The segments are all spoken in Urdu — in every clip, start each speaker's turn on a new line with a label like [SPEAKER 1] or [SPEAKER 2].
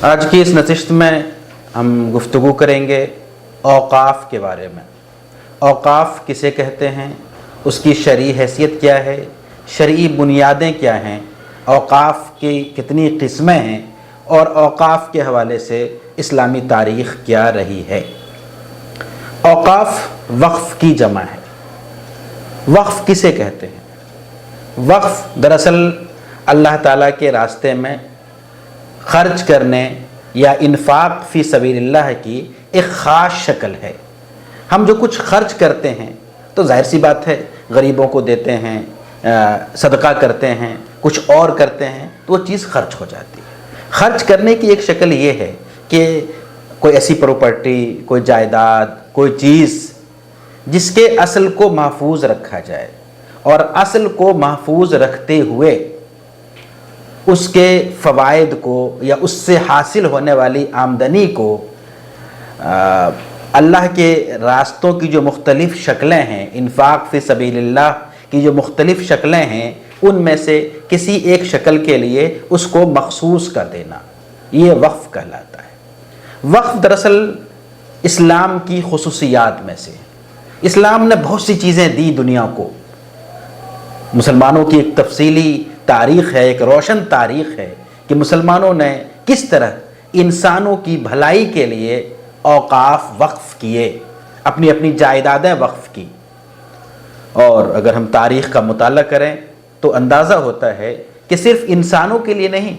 [SPEAKER 1] آج کی اس نشست میں ہم گفتگو کریں گے اوقاف کے بارے میں۔ اوقاف کسے کہتے ہیں، اس کی شرعی حیثیت کیا ہے، شرعی بنیادیں کیا ہیں، اوقاف کی کتنی قسمیں ہیں اور اوقاف کے حوالے سے اسلامی تاریخ کیا رہی ہے۔ اوقاف وقف کی جمع ہے۔ وقف کسے کہتے ہیں؟ وقف دراصل اللہ تعالیٰ کے راستے میں خرچ کرنے یا انفاق فی سبیل اللہ کی ایک خاص شکل ہے۔ ہم جو کچھ خرچ کرتے ہیں تو ظاہر سی بات ہے غریبوں کو دیتے ہیں، صدقہ کرتے ہیں، کچھ اور کرتے ہیں تو وہ چیز خرچ ہو جاتی ہے۔ خرچ کرنے کی ایک شکل یہ ہے کہ کوئی ایسی پراپرٹی، کوئی جائیداد، کوئی چیز جس کے اصل کو محفوظ رکھا جائے اور اصل کو محفوظ رکھتے ہوئے اس کے فوائد کو یا اس سے حاصل ہونے والی آمدنی کو اللہ کے راستوں کی جو مختلف شکلیں ہیں، انفاق فی سبیل اللہ کی جو مختلف شکلیں ہیں، ان میں سے کسی ایک شکل کے لیے اس کو مخصوص کر دینا، یہ وقف کہلاتا ہے۔ وقف دراصل اسلام کی خصوصیات میں سے، اسلام نے بہت سی چیزیں دی دنیا کو۔ مسلمانوں کی ایک تفصیلی تاریخ ہے، ایک روشن تاریخ ہے کہ مسلمانوں نے کس طرح انسانوں کی بھلائی کے لیے اوقاف وقف کیے، اپنی اپنی جائیدادیں وقف کی۔ اور اگر ہم تاریخ کا مطالعہ کریں تو اندازہ ہوتا ہے کہ صرف انسانوں کے لیے نہیں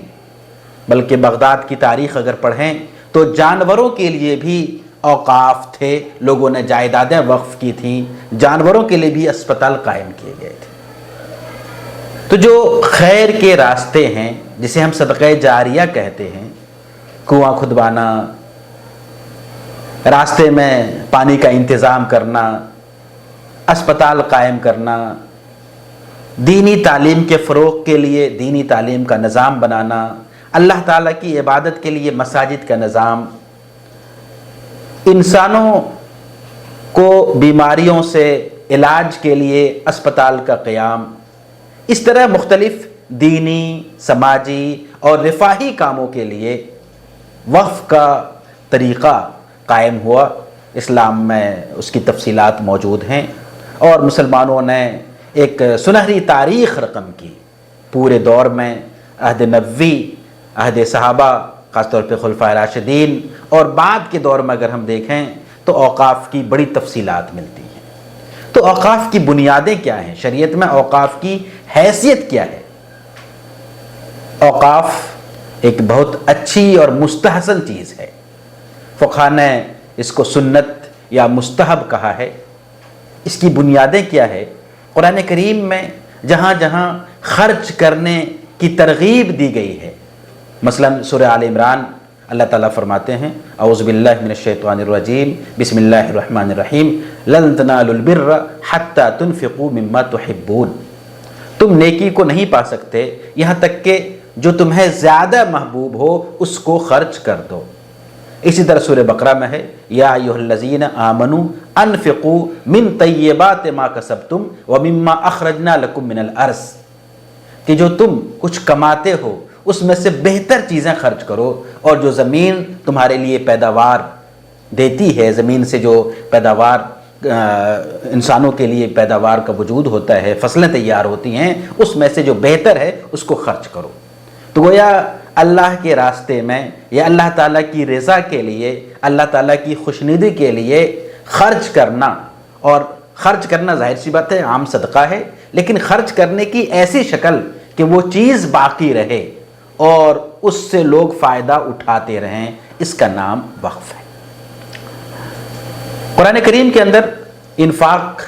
[SPEAKER 1] بلکہ بغداد کی تاریخ اگر پڑھیں تو جانوروں کے لیے بھی اوقاف تھے، لوگوں نے جائیدادیں وقف کی تھیں، جانوروں کے لیے بھی اسپتال قائم کیے گئے تھے۔ تو جو خیر کے راستے ہیں جسے ہم صدقہ جاریہ کہتے ہیں، کنواں کھدوانا، راستے میں پانی کا انتظام کرنا، اسپتال قائم کرنا، دینی تعلیم کے فروغ کے لیے دینی تعلیم کا نظام بنانا، اللہ تعالیٰ کی عبادت کے لیے مساجد کا نظام، انسانوں کو بیماریوں سے علاج کے لیے اسپتال کا قیام، اس طرح مختلف دینی، سماجی اور رفاہی کاموں کے لیے وقف کا طریقہ قائم ہوا۔ اسلام میں اس کی تفصیلات موجود ہیں اور مسلمانوں نے ایک سنہری تاریخ رقم کی پورے دور میں، عہد نبوی، عہد صحابہ، خاص طور پہ خلفائے راشدین، اور بعد کے دور میں اگر ہم دیکھیں تو اوقاف کی بڑی تفصیلات ملتی ہیں۔ تو اوقاف کی بنیادیں کیا ہیں؟ شریعت میں اوقاف کی حیثیت کیا ہے؟ اوقاف ایک بہت اچھی اور مستحسن چیز ہے۔ فقہاء نے اس کو سنت یا مستحب کہا ہے۔ اس کی بنیادیں کیا ہے؟ قرآن کریم میں جہاں جہاں خرچ کرنے کی ترغیب دی گئی ہے، مثلا سورہ آل عمران اللہ تعالیٰ فرماتے ہیں اعوذ باللہ من الشیطان الرجیم بسم اللہ الرحمن الرحیم لن تنالوا البر حتی تنفقوا مما تحبون، تم نیکی کو نہیں پا سکتے یہاں تک کہ جو تمہیں زیادہ محبوب ہو اس کو خرچ کر دو۔ اسی طرح سورہ بقرہ میں ہے یا ایھا الذین آمنوا انفقوا من طیبات ما کسبتم ومما اخرجنا لکم من الارض، کہ جو تم کچھ کماتے ہو اس میں سے بہتر چیزیں خرچ کرو، اور جو زمین تمہارے لیے پیداوار دیتی ہے، زمین سے جو پیداوار انسانوں کے لیے پیداوار کا وجود ہوتا ہے، فصلیں تیار ہوتی ہیں، اس میں سے جو بہتر ہے اس کو خرچ کرو۔ تو گویا اللہ کے راستے میں یا اللہ تعالیٰ کی رضا کے لیے، اللہ تعالیٰ کی خوشنودی کے لیے خرچ کرنا، اور خرچ کرنا ظاہر سی بات ہے عام صدقہ ہے، لیکن خرچ کرنے کی ایسی شکل کہ وہ چیز باقی رہے اور اس سے لوگ فائدہ اٹھاتے رہیں، اس کا نام وقف ہے۔ قرآن کریم کے اندر انفاق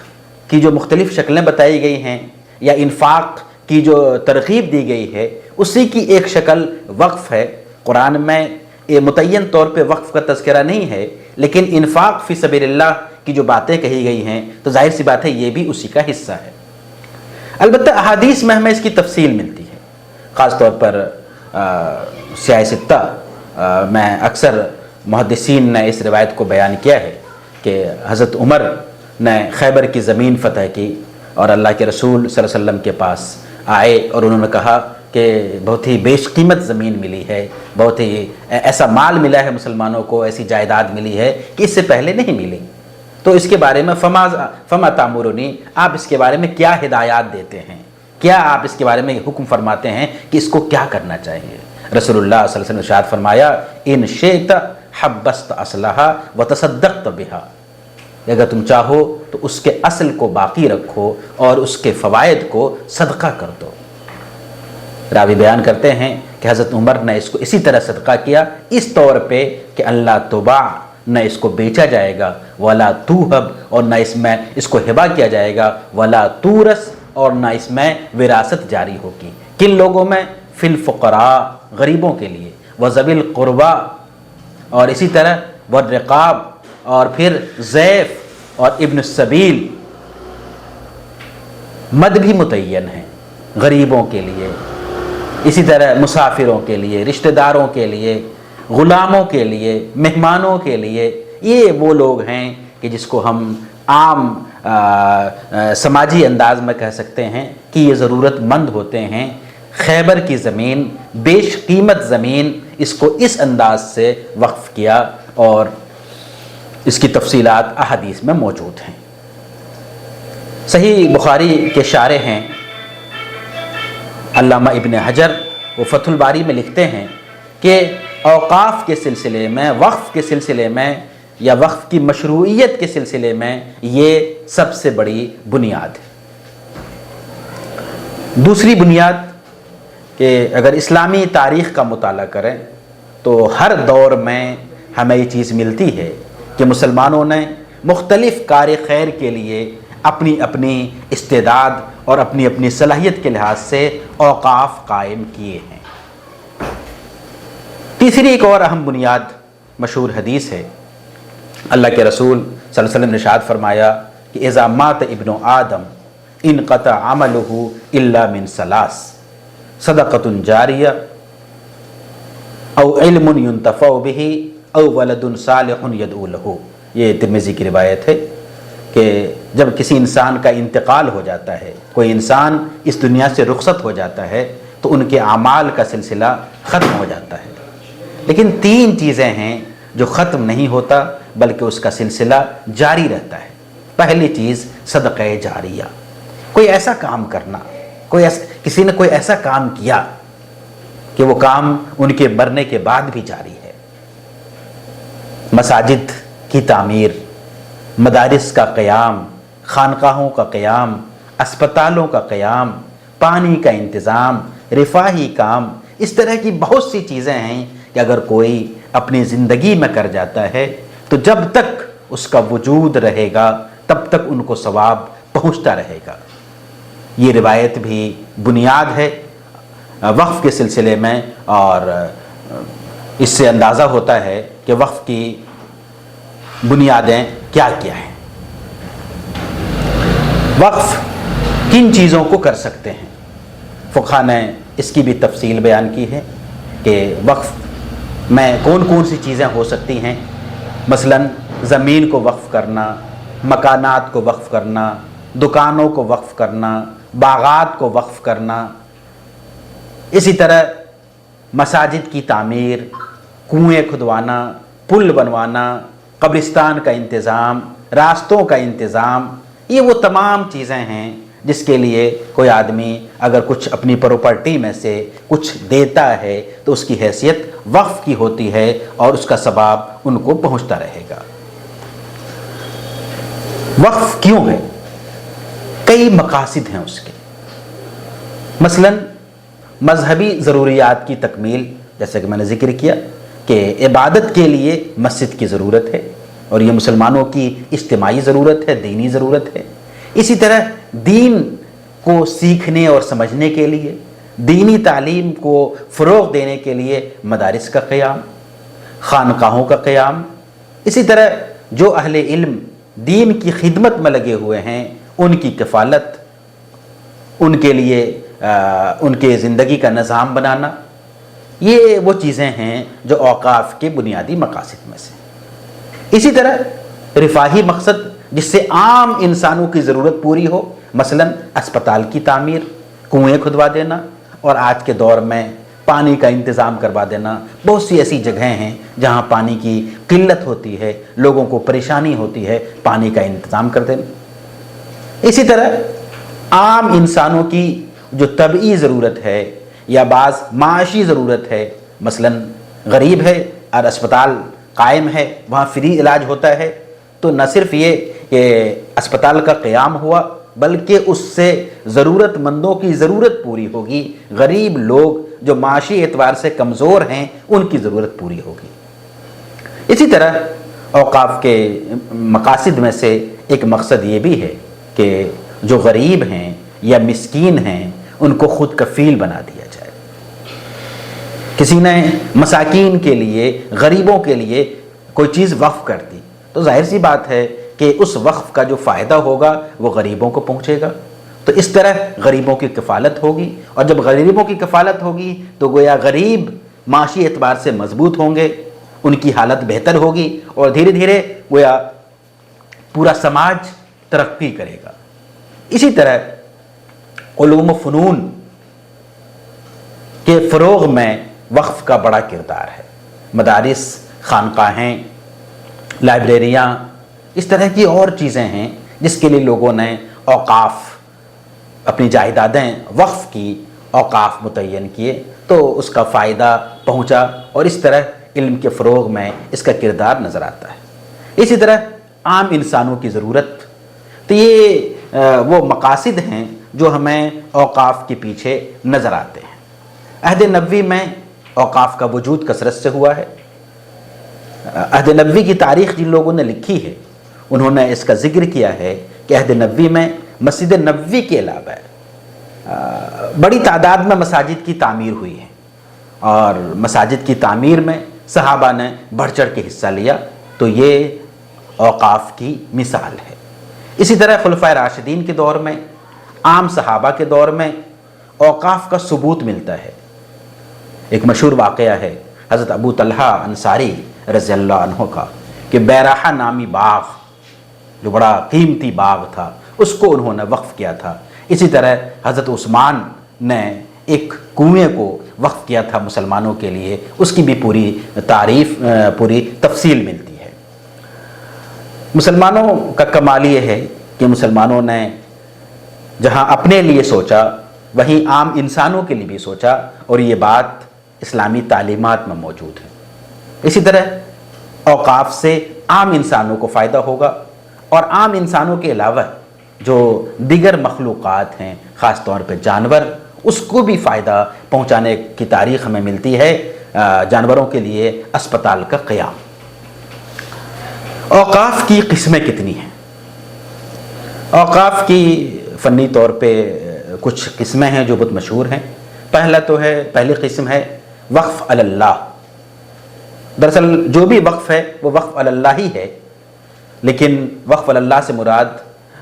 [SPEAKER 1] کی جو مختلف شکلیں بتائی گئی ہیں یا انفاق کی جو ترغیب دی گئی ہے، اسی کی ایک شکل وقف ہے۔ قرآن میں یہ متعین طور پہ وقف کا تذکرہ نہیں ہے، لیکن انفاق فی سبیل اللہ کی جو باتیں کہی گئی ہیں تو ظاہر سی بات ہے یہ بھی اسی کا حصہ ہے۔ البتہ احادیث میں ہمیں اس کی تفصیل ملتی ہے، خاص طور پر سیاہ ستہ میں اکثر محدثین نے اس روایت کو بیان کیا ہے کہ حضرت عمر نے خیبر کی زمین فتح کی اور اللہ کے رسول صلی اللہ علیہ وسلم کے پاس آئے اور انہوں نے کہا کہ بہت ہی بیش قیمت زمین ملی ہے، بہت ہی ایسا مال ملا ہے مسلمانوں کو، ایسی جائیداد ملی ہے کہ اس سے پہلے نہیں ملی، تو اس کے بارے میں فما تامرونی، آپ اس کے بارے میں کیا ہدایات دیتے ہیں، کیا آپ اس کے بارے میں حکم فرماتے ہیں کہ اس کو کیا کرنا چاہیے؟ رسول اللہ صلی اللہ علیہ وسلم نے ارشاد فرمایا ان شئت حبست اصلھا وتصدقت بھا، اگر تم چاہو تو اس کے اصل کو باقی رکھو اور اس کے فوائد کو صدقہ کر دو۔ راوی بیان کرتے ہیں کہ حضرت عمر نے اس کو اسی طرح صدقہ کیا، اس طور پہ کہ اللہ تباع، نہ اس کو بیچا جائے گا، ولا توہب، اور نہ اس میں اس کو ہبہ کیا جائے گا، ولا تورث، اور نہ اس میں وراثت جاری ہوگی۔ کن لوگوں میں؟ فی الفقراء، غریبوں کے لیے، وذوی القربا، اور اسی طرح والرقاب، اور پھر ضیف اور ابن السبیل، مد بھی متعین ہیں غریبوں کے لیے، اسی طرح مسافروں کے لیے، رشتہ داروں کے لیے، غلاموں کے لیے، مہمانوں کے لیے۔ یہ وہ لوگ ہیں کہ جس کو ہم عام سماجی انداز میں کہہ سکتے ہیں کہ یہ ضرورت مند ہوتے ہیں۔ خیبر کی زمین، بیش قیمت زمین، اس کو اس انداز سے وقف کیا، اور اس کی تفصیلات احادیث میں موجود ہیں۔ صحیح بخاری کے شارح ہیں علامہ ابن حجر، وہ فتح الباری میں لکھتے ہیں کہ اوقاف کے سلسلے میں، وقف کے سلسلے میں، یا وقف کی مشروعیت کے سلسلے میں یہ سب سے بڑی بنیاد ہے۔ دوسری بنیاد کہ اگر اسلامی تاریخ کا مطالعہ کریں تو ہر دور میں ہمیں یہ چیز ملتی ہے کہ مسلمانوں نے مختلف کار خیر کے لیے اپنی اپنی استعداد اور اپنی اپنی صلاحیت کے لحاظ سے اوقاف قائم کیے ہیں۔ تیسری ایک اور اہم بنیاد مشہور حدیث ہے، اللہ کے رسول صلی اللہ علیہ وسلم نے ارشاد فرمایا کہ اذا مات ابن آدم انقطع عملہ الا من ثلاث، صدقۃ جاریہ او علم ينتفع به او ولد صالح يدعو له۔ یہ ترمذی کی روایت ہے کہ جب کسی انسان کا انتقال ہو جاتا ہے، کوئی انسان اس دنیا سے رخصت ہو جاتا ہے، تو ان کے اعمال کا سلسلہ ختم ہو جاتا ہے، لیکن تین چیزیں ہیں جو ختم نہیں ہوتا بلکہ اس کا سلسلہ جاری رہتا ہے۔ پہلی چیز صدقہ جاریہ، کوئی ایسا کام کرنا، کسی نے کوئی ایسا کام کیا کہ وہ کام ان کے مرنے کے بعد بھی جاری ہے۔ مساجد کی تعمیر، مدارس کا قیام، خانقاہوں کا قیام، اسپتالوں کا قیام، پانی کا انتظام، رفاہی کام، اس طرح کی بہت سی چیزیں ہیں کہ اگر کوئی اپنی زندگی میں کر جاتا ہے تو جب تک اس کا وجود رہے گا تب تک ان کو ثواب پہنچتا رہے گا۔ یہ روایت بھی بنیاد ہے وقف کے سلسلے میں، اور اس سے اندازہ ہوتا ہے کہ وقف کی بنیادیں کیا کیا ہیں۔ وقف کن چیزوں کو کر سکتے ہیں؟ فقہاء نے اس کی بھی تفصیل بیان کی ہے کہ وقف میں کون کون سی چیزیں ہو سکتی ہیں۔ مثلاً زمین کو وقف کرنا، مکانات کو وقف کرنا، دکانوں کو وقف کرنا، باغات کو وقف کرنا، اسی طرح مساجد کی تعمیر، کنویں کھدوانا، پل بنوانا، قبرستان کا انتظام، راستوں کا انتظام، یہ وہ تمام چیزیں ہیں جس کے لیے کوئی آدمی اگر کچھ اپنی پراپرٹی میں سے کچھ دیتا ہے تو اس کی حیثیت وقف کی ہوتی ہے اور اس کا ثواب ان کو پہنچتا رہے گا۔ وقف کیوں ہے؟ کئی مقاصد ہیں اس کے۔ مثلاً مذہبی ضروریات کی تکمیل، جیسا کہ میں نے ذکر کیا کہ عبادت کے لیے مسجد کی ضرورت ہے، اور یہ مسلمانوں کی اجتماعی ضرورت ہے، دینی ضرورت ہے۔ اسی طرح دین کو سیکھنے اور سمجھنے کے لیے، دینی تعلیم کو فروغ دینے کے لیے مدارس کا قیام، خانقاہوں کا قیام، اسی طرح جو اہل علم دین کی خدمت میں لگے ہوئے ہیں ان کی کفالت، ان کے لیے ان کے زندگی کا نظام بنانا، یہ وہ چیزیں ہیں جو اوقاف کے بنیادی مقاصد میں سے۔ اسی طرح رفاہی مقصد جس سے عام انسانوں کی ضرورت پوری ہو، مثلاً اسپتال کی تعمیر، کنویں کھدوا دینا، اور آج کے دور میں پانی کا انتظام کروا دینا. بہت سی ایسی جگہیں ہیں جہاں پانی کی قلت ہوتی ہے، لوگوں کو پریشانی ہوتی ہے، پانی کا انتظام کر دینا. اسی طرح عام انسانوں کی جو طبعی ضرورت ہے یا بعض معاشی ضرورت ہے، مثلا غریب ہے اور اسپتال قائم ہے، وہاں فری علاج ہوتا ہے، تو نہ صرف یہ کہ اسپتال کا قیام ہوا بلکہ اس سے ضرورت مندوں کی ضرورت پوری ہوگی. غریب لوگ جو معاشی اعتبار سے کمزور ہیں ان کی ضرورت پوری ہوگی. اسی طرح اوقاف کے مقاصد میں سے ایک مقصد یہ بھی ہے کہ جو غریب ہیں یا مسکین ہیں ان کو خود کفیل بنا دیا جائے. کسی نے مساکین کے لیے، غریبوں کے لیے کوئی چیز وقف کر دی تو ظاہر سی بات ہے کہ اس وقف کا جو فائدہ ہوگا وہ غریبوں کو پہنچے گا. تو اس طرح غریبوں کی کفالت ہوگی، اور جب غریبوں کی کفالت ہوگی تو گویا غریب معاشی اعتبار سے مضبوط ہوں گے، ان کی حالت بہتر ہوگی، اور دھیرے دھیرے گویا پورا سماج ترقی کرے گا. اسی طرح علوم و فنون کے فروغ میں وقف کا بڑا کردار ہے. مدارس، خانقاہیں، لائبریریاں، اس طرح کی اور چیزیں ہیں جس کے لیے لوگوں نے اوقاف، اپنی جائیدادیں وقف کی، اوقاف متعین کیے تو اس کا فائدہ پہنچا، اور اس طرح علم کے فروغ میں اس کا کردار نظر آتا ہے. اسی طرح عام انسانوں کی ضرورت، تو یہ وہ مقاصد ہیں جو ہمیں اوقاف کے پیچھے نظر آتے ہیں. عہد نبوی میں اوقاف کا وجود کثرت سے ہوا ہے. عہد نبوی کی تاریخ جن لوگوں نے لکھی ہے انہوں نے اس کا ذکر کیا ہے کہ عہد نبوی میں مسجد نبوی کے علاوہ بڑی تعداد میں مساجد کی تعمیر ہوئی ہے، اور مساجد کی تعمیر میں صحابہ نے بڑھ چڑھ کے حصہ لیا. تو یہ اوقاف کی مثال ہے. اسی طرح خلفائے راشدین کے دور میں، عام صحابہ کے دور میں اوقاف کا ثبوت ملتا ہے. ایک مشہور واقعہ ہے حضرت ابو طلحہ انصاری رضی اللہ عنہ کا کہ بیراحہ نامی باغ جو بڑا قیمتی باغ تھا اس کو انہوں نے وقف کیا تھا. اسی طرح حضرت عثمان نے ایک کنویں کو وقف کیا تھا مسلمانوں کے لیے، اس کی بھی پوری تعریف، پوری تفصیل ملتی ہے. مسلمانوں کا کمال یہ ہے کہ مسلمانوں نے جہاں اپنے لیے سوچا وہیں عام انسانوں کے لیے بھی سوچا، اور یہ بات اسلامی تعلیمات میں موجود ہے. اسی طرح اوقاف سے عام انسانوں کو فائدہ ہوگا، اور عام انسانوں کے علاوہ جو دیگر مخلوقات ہیں، خاص طور پہ جانور، اس کو بھی فائدہ پہنچانے کی تاریخ ہمیں ملتی ہے. جانوروں کے لیے اسپتال کا قیام. اوقاف کی قسمیں کتنی ہیں؟ اوقاف کی فنی طور پہ کچھ قسمیں ہیں جو بہت مشہور ہیں. پہلی قسم ہے وقف علی اللہ. دراصل جو بھی وقف ہے وہ وقف علی اللہ ہی ہے، لیکن وقف علی اللہ سے مراد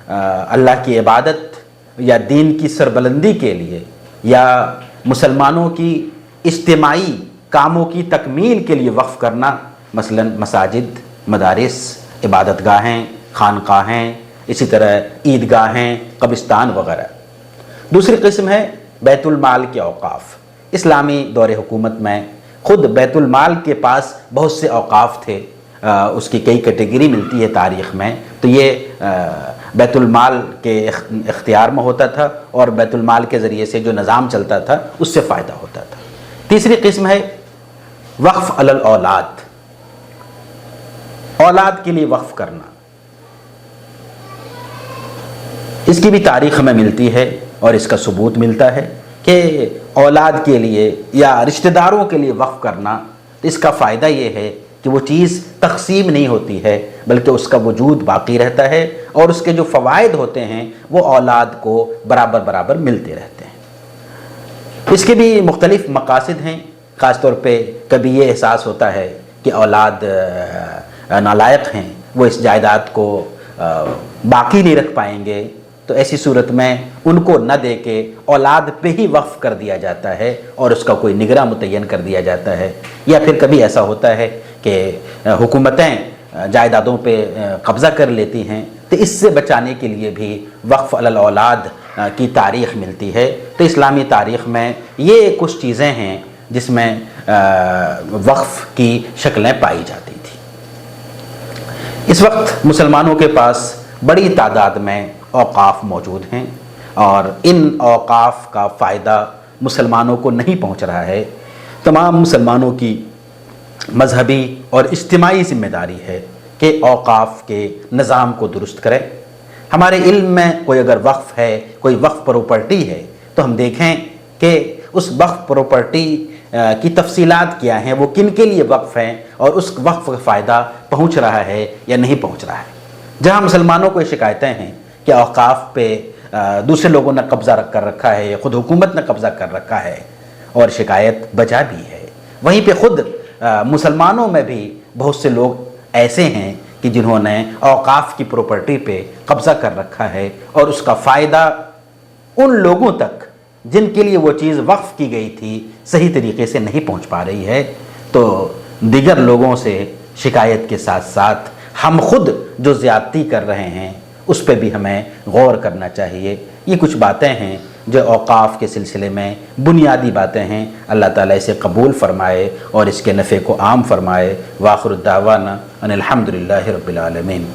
[SPEAKER 1] اللہ کی عبادت یا دین کی سربلندی کے لیے یا مسلمانوں کی اجتماعی کاموں کی تکمیل کے لیے وقف کرنا، مثلا مساجد، مدارس، عبادت گاہیں، خانقاہیں، اسی طرح عیدگاہیں، قبرستان وغیرہ. دوسری قسم ہے بیت المال کے اوقاف. اسلامی دور حکومت میں خود بیت المال کے پاس بہت سے اوقاف تھے، اس کی کئی کیٹیگری ملتی ہے تاریخ میں. تو یہ بیت المال کے اختیار میں ہوتا تھا، اور بیت المال کے ذریعے سے جو نظام چلتا تھا اس سے فائدہ ہوتا تھا. تیسری قسم ہے وقف علی الاولاد. اولاد کے لیے وقف کرنا. اس کی بھی تاریخ ہمیں ملتی ہے اور اس کا ثبوت ملتا ہے کہ اولاد کے لیے یا رشتہ داروں کے لیے وقف کرنا، اس کا فائدہ یہ ہے کہ وہ چیز تقسیم نہیں ہوتی ہے بلکہ اس کا وجود باقی رہتا ہے، اور اس کے جو فوائد ہوتے ہیں وہ اولاد کو برابر برابر ملتے رہتے ہیں. اس کے بھی مختلف مقاصد ہیں. خاص طور پہ کبھی یہ احساس ہوتا ہے کہ اولاد نالائق ہیں، وہ اس جائیداد کو باقی نہیں رکھ پائیں گے، تو ایسی صورت میں ان کو نہ دے کے اولاد پہ ہی وقف کر دیا جاتا ہے اور اس کا کوئی نگراں متعین کر دیا جاتا ہے. یا پھر کبھی ایسا ہوتا ہے کہ حکومتیں جائیدادوں پہ قبضہ کر لیتی ہیں، تو اس سے بچانے کے لیے بھی وقف علی الاولاد کی تاریخ ملتی ہے تو اسلامی تاریخ میں یہ کچھ چیزیں ہیں جس میں وقف کی شکلیں پائی جاتی تھیں۔ اس وقت مسلمانوں کے پاس بڑی تعداد میں اوقاف موجود ہیں اور ان اوقاف کا فائدہ مسلمانوں کو نہیں پہنچ رہا ہے۔ تمام مسلمانوں کی مذہبی اور اجتماعی ذمہ داری ہے کہ اوقاف کے نظام کو درست کریں۔ ہمارے علم میں کوئی اگر وقف ہے، کوئی وقف پراپرٹی ہے، تو ہم دیکھیں کہ اس وقف پراپرٹی کی تفصیلات کیا ہیں، وہ کن کے لیے وقف ہیں اور اس وقف کا فائدہ پہنچ رہا ہے یا نہیں پہنچ رہا ہے۔ جہاں مسلمانوں کو یہ شکایتیں ہیں کہ اوقاف پہ دوسرے لوگوں نے قبضہ کر رکھا ہے، خود حکومت نے قبضہ کر رکھا ہے، اور شکایت بجا بھی ہے، وہیں پہ خود مسلمانوں میں بھی بہت سے لوگ ایسے ہیں کہ جنہوں نے اوقاف کی پراپرٹی پہ قبضہ کر رکھا ہے اور اس کا فائدہ ان لوگوں تک جن کے لیے وہ چیز وقف کی گئی تھی صحیح طریقے سے نہیں پہنچ پا رہی ہے۔ تو دیگر لوگوں سے شکایت کے ساتھ ساتھ ہم خود جو زیادتی کر رہے ہیں اس پہ بھی ہمیں غور کرنا چاہیے۔ یہ کچھ باتیں ہیں جو اوقاف کے سلسلے میں بنیادی باتیں ہیں۔ اللہ تعالیٰ اسے قبول فرمائے اور اس کے نفع کو عام فرمائے۔ وآخر الدعوانا ان الحمدللہ رب العالمین۔